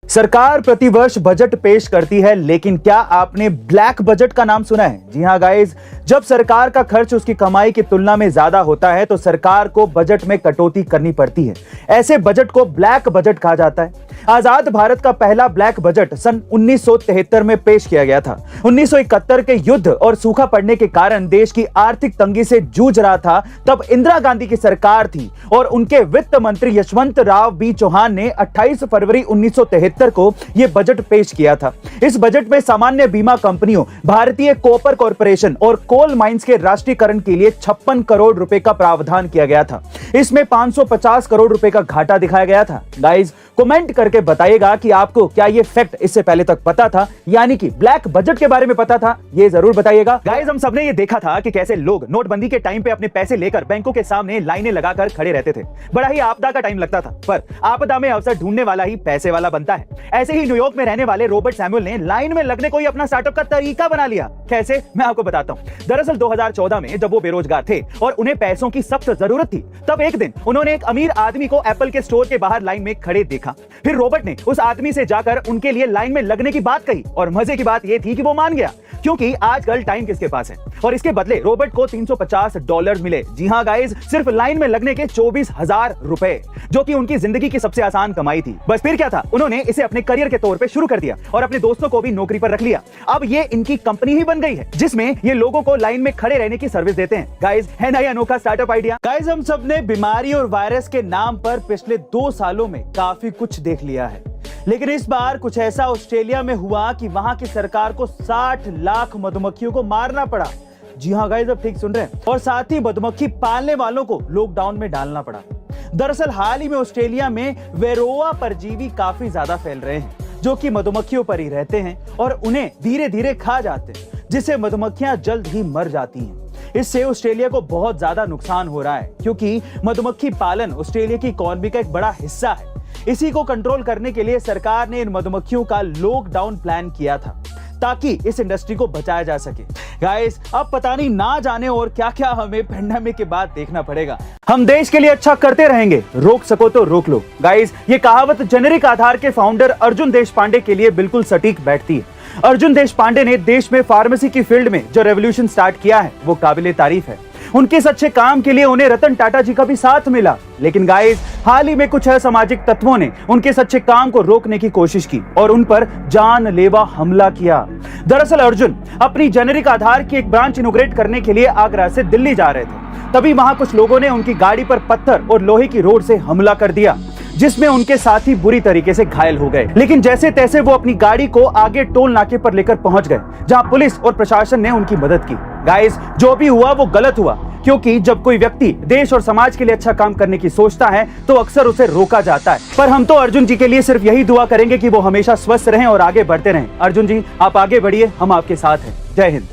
सरकार प्रतिवर्ष बजट पेश करती है, लेकिन क्या आपने ब्लैक बजट का नाम सुना है? जी हां गाइस, जब सरकार का खर्च उसकी कमाई की तुलना में ज्यादा होता है तो सरकार को बजट में कटौती करनी पड़ती है। ऐसे बजट को ब्लैक बजट कहा जाता है। आजाद भारत का पहला ब्लैक बजट सन 1973 में पेश किया गया था। 1971 के युद्ध और सूखा पड़ने के कारण देश की आर्थिक तंगी से जूझ रहा था। तब इंदिरा गांधी की सरकार थी और उनके वित्त मंत्री यशवंत राव बी चौहान ने 28 फरवरी 1973 को यह बजट पेश किया था। इस बजट में सामान्य बीमा कंपनियों, भारतीय कॉपर कॉर्पोरेशन और कोल माइंस के राष्ट्रीयकरण के लिए 56 करोड़ रुपए का प्रावधान किया गया था। इसमें 550 करोड़ रुपए का घाटा दिखाया गया था। गाइस, कमेंट करके बताइएगा कि आपको क्या ये फैक्ट इससे पहले तक पता था, यानी कि ब्लैक बजट के बारे में पता था? ये जरूर बताइएगा। गाइस, हम सबने ये देखा था कि कैसे लोग नोटबंदी के टाइम पे अपने पैसे लेकर बैंकों के सामने लाइनें लगाकर खड़े रहते थे। बड़ा ही आपदा का टाइम लगता था, पर आपदा में अवसर ढूंढने वाला ही पैसे वाला बनता है। ऐसे ही न्यूयॉर्क में रहने वाले रॉबर्ट सैमुअल ने लाइन में लगने को ही अपना स्टार्टअप का तरीका बना लिया। कैसे, मैं आपको बताता हूं। दरअसल 2014 में जब वो बेरोजगार थे और उन्हें पैसों की सख्त जरूरत थी, तब एक दिन उन्होंने एक अमीर आदमी को एप्पल के स्टोर के बाहर लाइन में खड़े देखा। फिर रॉबर्ट ने उस आदमी से जाकर उनके लिए लाइन में लगने की बात कही और मजे की बात यह थी कि वो मान गया, क्योंकि आजकल टाइम किसके पास है। और इसके बदले रॉबर्ट को $350 मिले। जी हां गाइस, सिर्फ लाइन में लगने के 24,000 रुपए, जो कि उनकी जिंदगी की सबसे आसान कमाई थी। बस फिर क्या था, उन्होंने इसे अपने करियर के तौर पे शुरू कर दिया और अपने दोस्तों को भी नौकरी पर रख लिया। अब ये इनकी कंपनी ही बन गई है, जिसमें ये लोगों को लाइन में खड़े रहने की सर्विस देते हैं। गाइस, है ना ये अनोखा स्टार्टअप आइडिया? गाइस, हम सब ने बीमारी और वायरस के नाम पर पिछले 2 सालों में काफी कुछ देख लिया है, लेकिन इस बार कुछ ऐसा ऑस्ट्रेलिया में हुआ कि वहां की सरकार को 60 लाख मधुमक्खियों को मारना पड़ा। जी हां गाइस, अब ठीक सुन रहे हैं। और साथ ही मधुमक्खी पालने वालों को लॉकडाउन में डालना पड़ा। दरअसल हाल ही में ऑस्ट्रेलिया में वेरोआ परजीवी काफी ज्यादा फैल रहे हैं, जो कि मधुमक्खियों पर ही रहते हैं और उन्हें धीरे धीरे खा जाते हैं, जिससे मधुमक्खियां जल्द ही मर जाती हैं। इससे ऑस्ट्रेलिया को बहुत ज्यादा नुकसान हो रहा है, क्योंकि मधुमक्खी पालन ऑस्ट्रेलिया की इकोनॉमी का एक बड़ा हिस्सा है। इसी को कंट्रोल करने के लिए सरकार ने इन मधुमक्खियों का लॉकडाउन प्लान किया था, ताकि इस इंडस्ट्री को बचाया जा सके। गाइस, अब पता नहीं ना जाने और क्या क्या हमें पेंडेमिक के बाद देखना पड़ेगा। हम देश के लिए अच्छा करते रहेंगे, रोक सको तो रोक लो। गाइस, ये कहावत जेनेरिक आधार के फाउंडर अर्जुन देशपांडे के लिए बिल्कुल सटीक बैठती है। अर्जुन देशपांडे ने देश में फार्मेसी की फील्ड में जो रेवोल्यूशन स्टार्ट किया है, वो काबिले तारीफ है। उनके इस अच्छे काम के लिए उन्हें रतन टाटा जी का भी साथ मिला। लेकिन गाइस, हाल ही में कुछ असामाजिक तत्वों ने उनके इस अच्छे काम को रोकने की कोशिश की और उन पर जानलेवा हमला किया। दरअसल अर्जुन अपनी जेनेरिक आधार की एक ब्रांच इनॉग्रेट करने के लिए आगरा से दिल्ली जा रहे थे। तभी वहां कुछ लोगों ने उनकी गाड़ी पर पत्थर और लोहे की रोड से हमला कर दिया, जिसमें उनके साथी बुरी तरीके से घायल हो गए। लेकिन जैसे तैसे वो अपनी गाड़ी को आगे टोल नाके पर लेकर पहुंच गए, जहां पुलिस और प्रशासन ने उनकी मदद की। गाइस, जो भी हुआ वो गलत हुआ, क्योंकि जब कोई व्यक्ति देश और समाज के लिए अच्छा काम करने की सोचता है तो अक्सर उसे रोका जाता है। पर हम तो अर्जुन जी के लिए सिर्फ यही दुआ करेंगे कि वो हमेशा स्वस्थ रहें और आगे बढ़ते रहें। अर्जुन जी, आप आगे बढ़िए, हम आपके साथ हैं। जय हिंद।